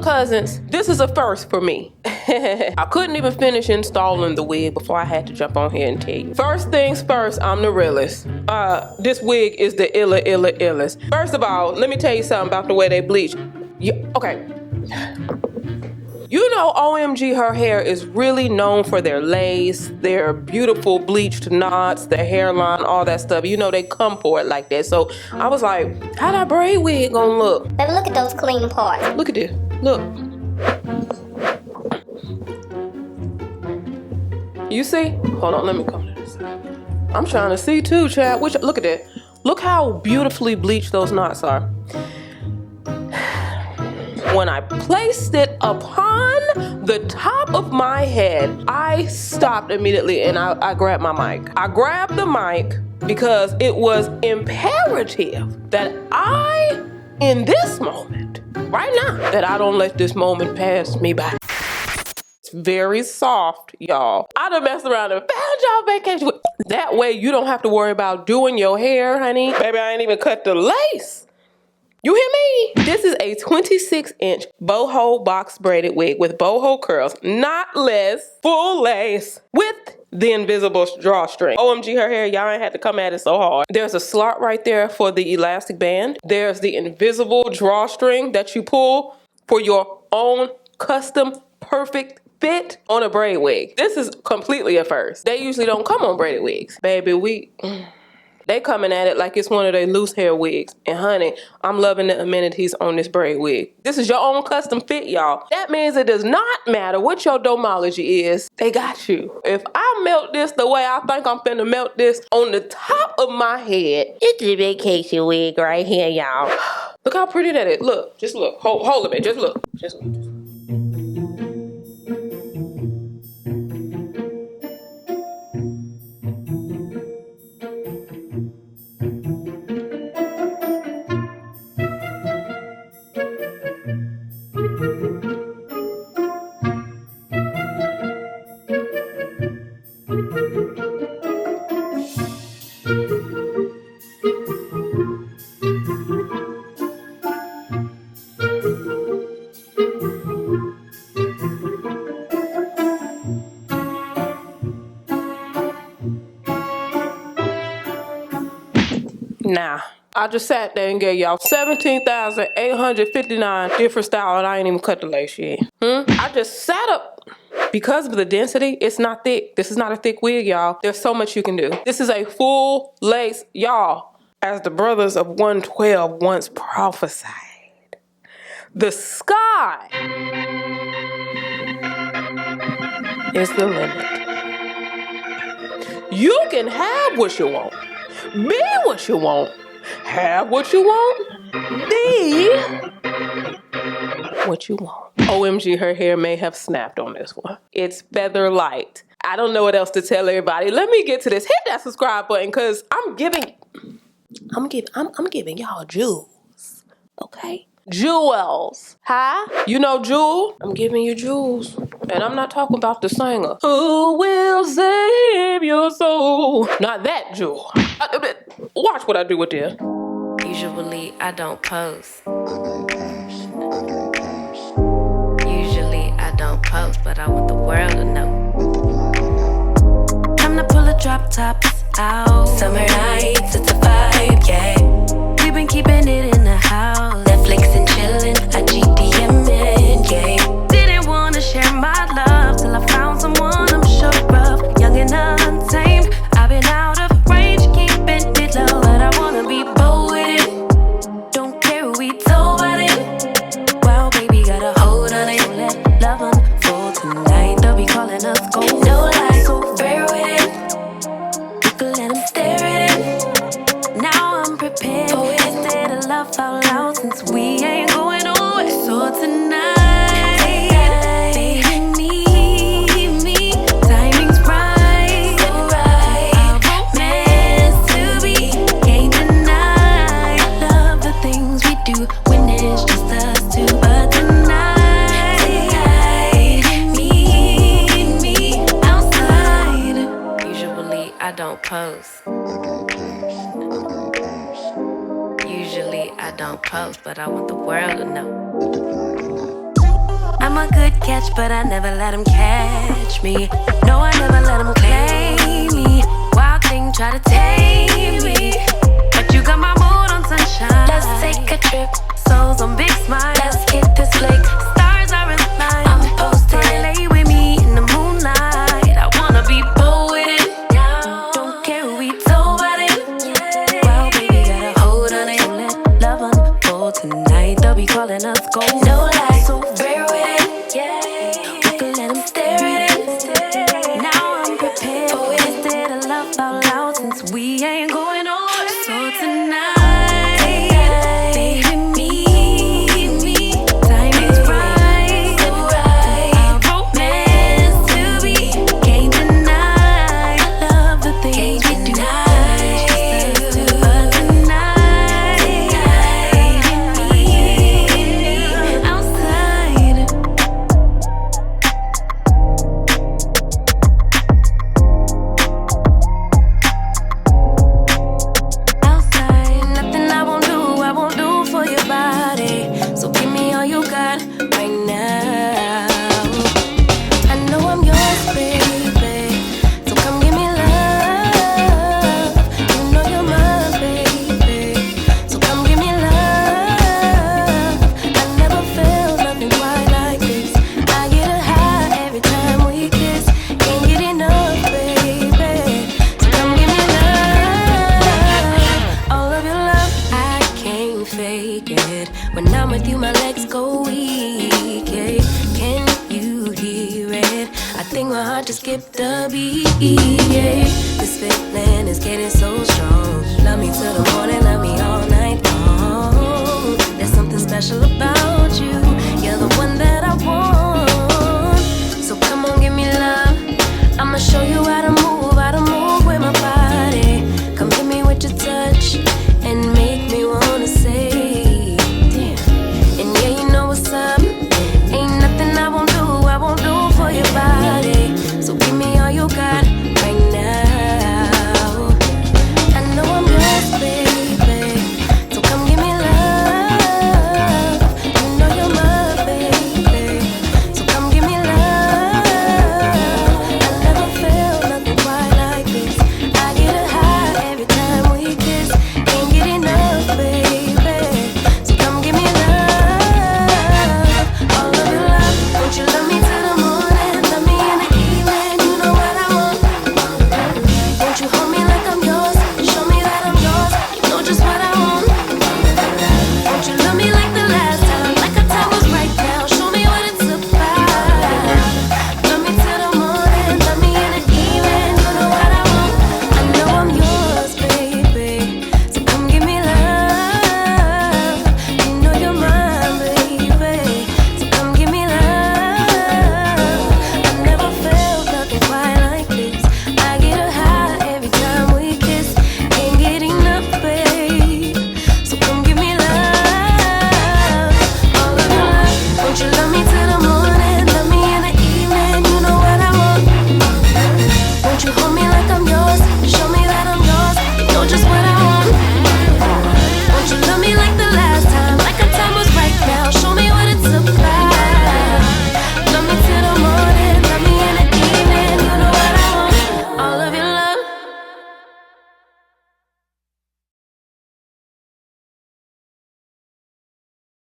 Cousins, this is a first for me. I couldn't even finish installing the wig before I had to jump on here and tell you. First things first, I'm the realest. This wig is the illest. First of all, let me tell you something about the way they bleach. Okay. You know, OMG Her Hair is really known for their lace, their beautiful bleached knots, their hairline, all that stuff. You know, they come for it like that. So I was like, how that braid wig gonna look? Let me look at those clean parts. Look at this. Look. You see? Hold on, let me come to this side. I'm trying to see too, Chad. Look at that. Look how beautifully bleached those knots are. When I placed it upon the top of my head, I stopped immediately and I grabbed my mic. I grabbed the mic because it was imperative that I, in this moment, right now, that I don't let this moment pass me by. It's very soft, y'all. I done messed around and found y'all vacation. That way you don't have to worry about doing your hair, honey. Baby, I ain't even cut the lace. You hear me? This is a 26-inch boho box braided wig with boho curls, knotless, full lace, with the invisible drawstring. OMG Her Hair, y'all ain't had to come at it so hard. There's a slot right there for the elastic band. There's the invisible drawstring that you pull for your own custom perfect fit on a braid wig. This is completely a first. They usually don't come on braided wigs. Baby, they coming at it like it's one of their loose hair wigs. And honey, I'm loving the amenities on this braid wig. This is your own custom fit, y'all. That means it does not matter what your domology is. They got you. If I melt this the way I think I'm finna melt this on the top of my head, it's the vacation wig right here, y'all. Look how pretty that is. Look, just look. Hold a minute, just look. Just look. Nah, I just sat there and gave y'all 17,859 different styles and I ain't even cut the lace yet. I just sat up. Because of the density, it's not thick. This is not a thick wig, y'all. There's so much you can do. This is a full lace, y'all. As the brothers of 112 once prophesied, the sky is the limit. You can have what you want. Be what you want. Have what you want. Be what you want. OMG Her Hair may have snapped on this one. It's feather light. I don't know what else to tell everybody. Let me get to this. Hit that subscribe button because I'm giving y'all jewels. Okay? Jewels. Huh? You know Jewel? I'm giving you jewels. And I'm not talking about the singer. Who will save your soul? Not that Jewel. Watch what I do with this. Usually I don't post. Usually I don't post, but I want the world to know. Time to pull a drop top out. Summer nights, it's a vibe, yeah. We've been keeping it in the house. Netflix and chillin', I GDM'in', yeah. Didn't wanna share my love till I found someone I'm sure of. Young and untamed, I've been out of range, keeping it low. But I wanna be bold with it. Don't care who we told about it. Wow, baby, got a hold on it. Let love unfold tonight. They'll be calling us gold. No lie, so fair with it. You can let them stare at it. Now I'm prepared. Oh, instead of love out loud since we ain't going nowhere. So tonight, baby, need me. Timing's right, so right. Our romance to be can't deny. Love the things we do when it's just us two. But tonight, baby, need me outside. Usually I don't post. Usually I don't post, but I want the world to know. I'm a good catch, but I never let him catch me. No, I never let him claim me. Wild thing try to tame me, but you got my mood on sunshine. Let's take a trip, souls on big smile. Let's hit this lake, stars are in line. I'm posted, lay with me in the moonlight. I wanna be bold with it. Don't care who we told about it. Well, baby, got a hold on it. So let love unfold tonight. They'll be calling us gold. No lie, so rare with it. We can let them stare at it. Now I'm prepared for it. Instead of love out loud, since we ain't going nowhere. So tonight, baby, meet me. Time is right. Our romance to be. Can't deny. I love the things you do. But tonight, baby, meet me outside. Outside, nothing I won't do for your body. So give me all you got right now. I know I'm yours, baby. So come give me love. You know you're mine, baby. So come give me love. I never felt nothing quite like this. I get a high every time we kiss. Can't get enough, baby. So come give me love. All of your love, I can't fake it. When I'm with you, my legs go weak. Yeah. Can you hear it? I think my heart just skipped a beat. Yeah. This feeling is getting so strong. Love me till the morning, love me all night.